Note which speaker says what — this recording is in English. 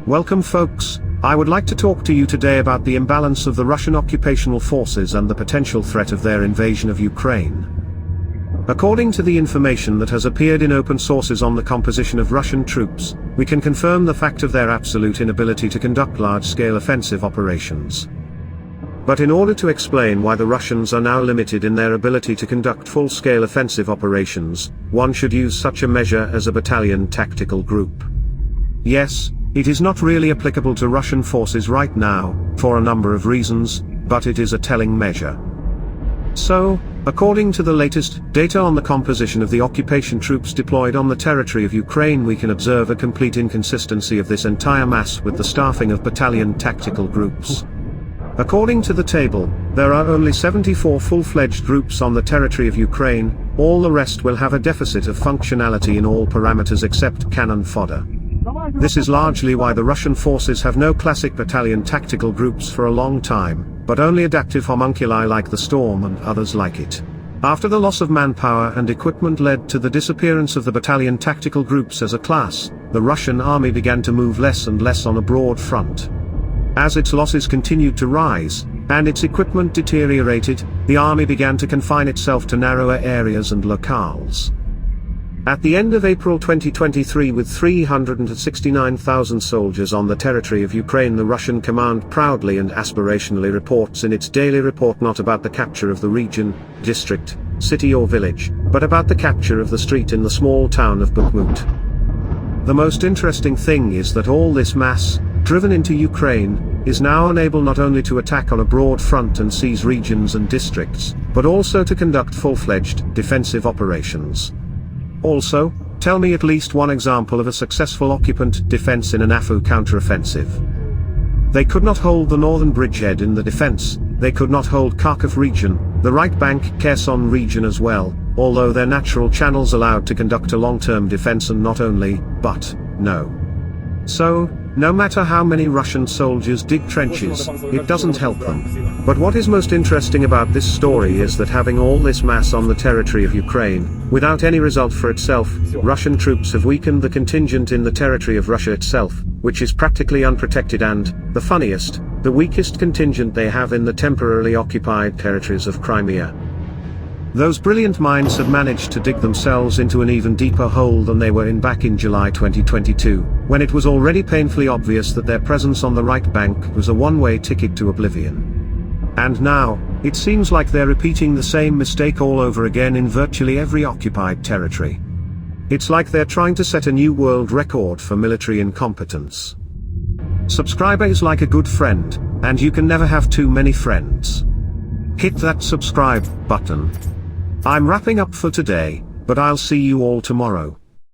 Speaker 1: Welcome folks, I would like to talk to you today about the imbalance of the Russian occupational forces and the potential threat of their invasion of Ukraine. According to the information that has appeared in open sources on the composition of Russian troops, we can confirm the fact of their absolute inability to conduct large-scale offensive operations. But in order to explain why the Russians are now limited in their ability to conduct full-scale offensive operations, one should use such a measure as a battalion tactical group. Yes, it is not really applicable to Russian forces right now, for a number of reasons, but it is a telling measure. So, according to the latest data on the composition of the occupation troops deployed on the territory of Ukraine, we can observe a complete inconsistency of this entire mass with the staffing of battalion tactical groups. According to the table, there are only 74 full-fledged groups on the territory of Ukraine. All the rest will have a deficit of functionality in all parameters except cannon fodder. This is largely why the Russian forces have no classic battalion tactical groups for a long time, but only adaptive homunculi like the Storm and others like it. After the loss of manpower and equipment led to the disappearance of the battalion tactical groups as a class, the Russian army began to move less and less on a broad front. As its losses continued to rise, and its equipment deteriorated, the army began to confine itself to narrower areas and locales. At the end of April 2023, with 369,000 soldiers on the territory of Ukraine, the Russian command proudly and aspirationally reports in its daily report not about the capture of the region, district, city or village, but about the capture of the street in the small town of Bakhmut. The most interesting thing is that all this mass, driven into Ukraine, is now unable not only to attack on a broad front and seize regions and districts, but also to conduct full-fledged defensive operations. Also, tell me at least one example of a successful occupant defense in an AFU counteroffensive. They could not hold the northern bridgehead in the defense, they could not hold Kharkiv region, the right bank Kherson region as well, although their natural channels allowed to conduct a long-term defense, and not only, but, no. So, no matter how many Russian soldiers dig trenches, it doesn't help them. But what is most interesting about this story is that having all this mass on the territory of Ukraine, without any result for itself, Russian troops have weakened the contingent in the territory of Russia itself, which is practically unprotected, and, the funniest, the weakest contingent they have in the temporarily occupied territories of Crimea. Those brilliant minds have managed to dig themselves into an even deeper hole than they were in back in July 2022, when it was already painfully obvious that their presence on the right bank was a one-way ticket to oblivion. And now, it seems like they're repeating the same mistake all over again in virtually every occupied territory. It's like they're trying to set a new world record for military incompetence. Subscriber is like a good friend, and you can never have too many friends. Hit that subscribe button. I'm wrapping up for today, but I'll see you all tomorrow.